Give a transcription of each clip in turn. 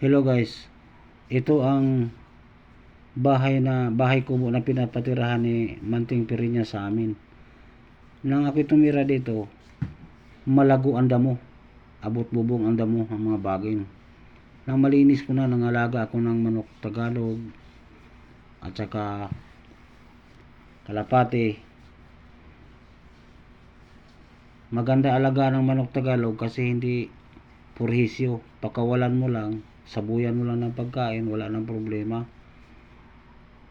Hello guys, ito ang bahay kubo na pinapatirahan ni Manting Pirinya sa amin. Nang ako'y tumira dito, malago ang damo, abot bubong ang damo ang mga baging. Nang malinis ko na, nangalaga ako ng manok Tagalog at saka kalapati. Maganda alaga ng manok Tagalog kasi hindi purhisyo, pakawalan mo lang, sabuyan mo lang ng pagkain, wala nang problema,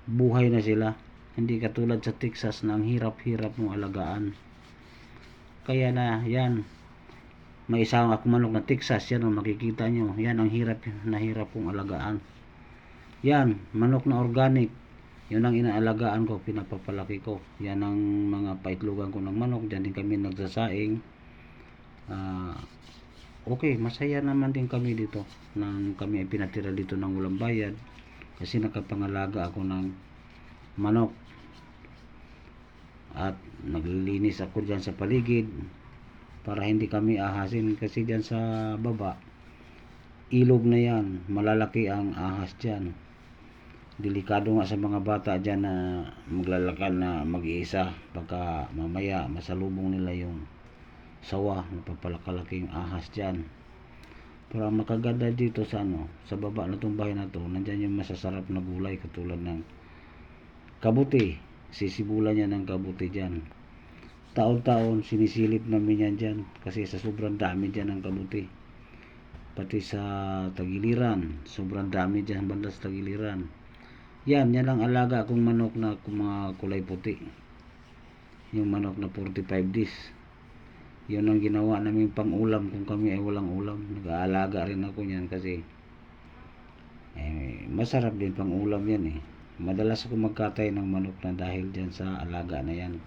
buhay na sila. Hindi katulad sa Texas na ang hirap-hirap mong alagaan. Kaya na yan, may isang ako manok na Texas, yan ang makikita nyo, yan ang hirap kong alagaan. Yan, manok na organic, yun ang inaalagaan ko, pinapapalaki ko. Yan ang mga paitlugan ko ng manok, dyan din kami nagsasaing. Okay, masaya naman din kami dito nang kami ay pinatira dito ng walang bayad kasi nakapangalaga ako ng manok at naglilinis ako dyan sa paligid para hindi kami ahasin kasi dyan sa baba ilog na yan, malalaki ang ahas dyan. Delikado nga sa mga bata dyan na maglalakad na mag-iisa, baka mamaya masalubong nila yung sawa, napapalakalaking ahas dyan. Pero ang makaganda dito sa sa baba na itong bahay na to, nandyan yung masasarap na gulay katulad ng kabuti. Sisibulan niya ng kabuti dyan. Taon-taon sinisilip namin yan dyan kasi sa sobrang dami dyan ng kabuti. Pati sa tagiliran, sobrang dami dyan banda sa tagiliran. Yan ang alaga kong manok na mga kulay puti, yung manok na 45 days. Yun ang ginawa namin pang ulam kung kami ay walang ulam. Nag-aalaga rin ako yan kasi masarap din pang ulam yan. Madalas ako magkatay ng manok na dahil dyan sa alaga na yan.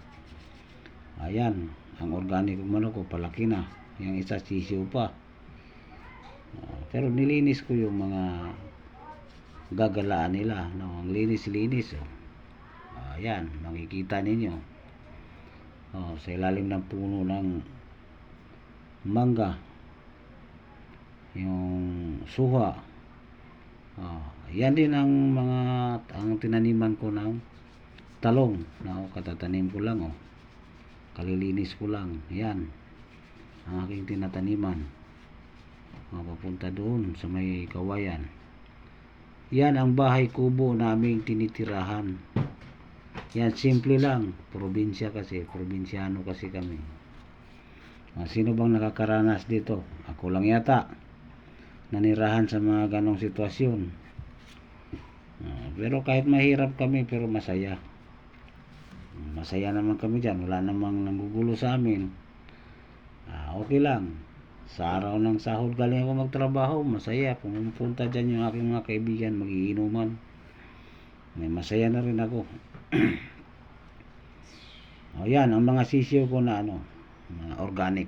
Ayan, ang organic manok ko palaki na. Yung isa sisiw pa. Pero nilinis ko yung mga gagalaan nila, ang linis-linis. Ayan, makikita ninyo. Sa ilalim ng puno ng mangga, yung suha. Yan din ang tinaniman ko ng talong na katatanim ko lang. Kalilinis ko lang. Yan ang aking tinataniman. Papunta doon sa may kawayan. Yan ang bahay kubo naming tinitirahan. Yan, simple lang. Probinsyano kasi kami. Sino bang nakakaranas dito? Ako lang yata nanirahan sa mga ganong sitwasyon. Pero kahit mahirap kami, pero masaya naman kami dyan. Wala namang nanggugulo sa amin. Okay lang. Sa araw ng sahod galing ako magtrabaho, masaya. Pumunta dyan yung aking mga kaibigan, magiinuman, masaya na rin ako. Yan ang mga sisiyo ko na mga organic.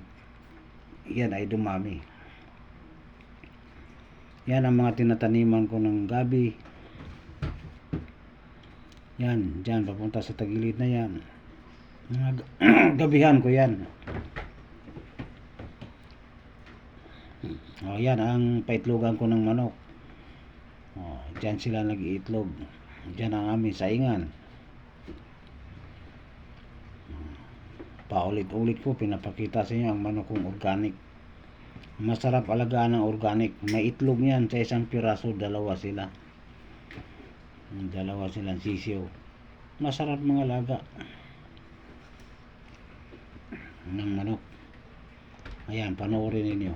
Yan ay dumami. Yan ang mga tinataniman ko ng gabi. Yan, dyan papunta sa tagilid na yan. Mga gabihan ko yan. Yan ang paitlogan ko ng manok. Dyan sila nag-iitlog. Dyan ang aming saingan. Paulit-ulit ko pinapakita sa inyo ang manok kong organic. Masarap alagaan ng organic. May itlog niyan sa isang piraso, dalawa silang sisiyo. Masarap mga alaga ng manok. Ayan, panoorin ninyo.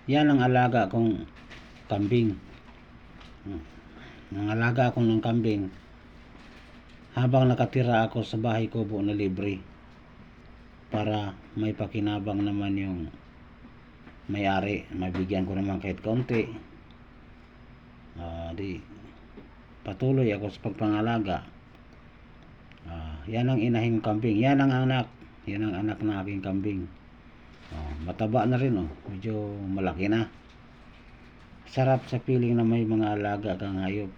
Yan ang alaga kong kambing. Nangalaga ako ng kambing habang nakatira ako sa bahay kubo na libre para may pakinabang naman yung may-ari, mabigyan ko naman kahit kaunti. Di patuloy ako sa pagpangalaga. Yan ang inahing kambing, yan ang anak ng aking kambing. Mataba na rin, medyo malaki na. Sarap sa feeling na may mga alaga kang hayop.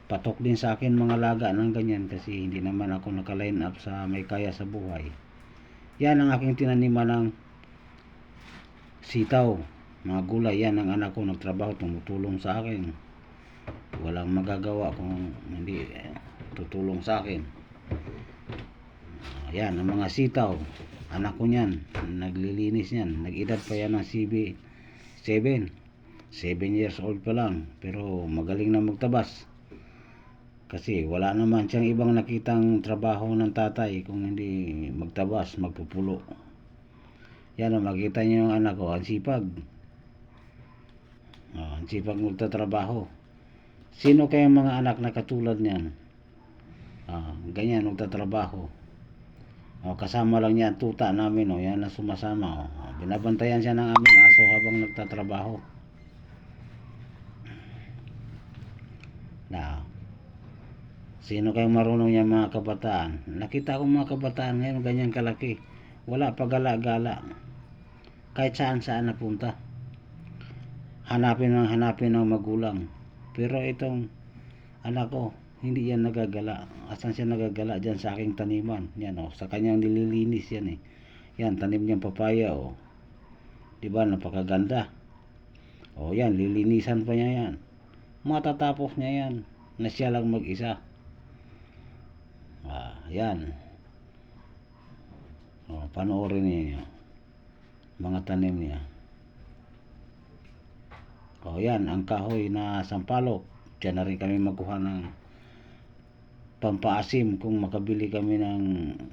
Patok din sa akin mga alaga ng ganyan kasi hindi naman ako naka-line up sa may kaya sa buhay. Yan ang aking tinaniman ng sitaw, mga gulay. Yan ang anak ko nagtrabaho, tumutulong sa akin. Walang magagawa kung hindi tutulong sa akin. Yan ang mga sitaw, anak ko niyan, naglilinis niyan. Nag-edad pa yan ng 7 years old pa lang, pero magaling na magtabas. Kasi wala naman siyang ibang nakitang trabaho ng tatay kung hindi magtabas, magpupulo. Yan, makita niyo yung anak ko, ang sipag. Ang sipag magtatrabaho. Sino kayang mga anak na katulad niyan? Ganyan, magtatrabaho. Kasama lang niya ang tuta namin, yan na sumasama. Binabantayan siya ng aming aso habang nagtatrabaho. Sino kayong marunong niya mga kabataan? Nakita ko mga kabataan ngayon ganyan kalaki, wala pa gala-gala, kahit saan napunta, hanapin ng magulang. Pero itong anak ko, hindi yan nagagala. Asan siya nagagala? Dyan sa aking taniman. Yan, sa kanyang nililinis yan. Yan, tanim niyang papaya, diba, napakaganda. Yan, lilinisan pa niya yan. Matatapos niya yan na siya lang mag-isa. Yan. Panoorin niyo mga tanim niya. Yan, ang kahoy na sampalok. Diyan na rin kami magkuha ng pampaasim kung makabili kami ng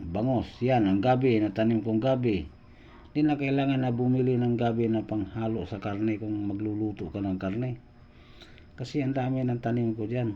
bangos. Yan, ang gabi, natanim kong gabi. Hindi na kailangan na bumili ng gabi na panghalo sa karne kung magluluto ka ng karne. Kasi ang dami ng tanim ko dyan.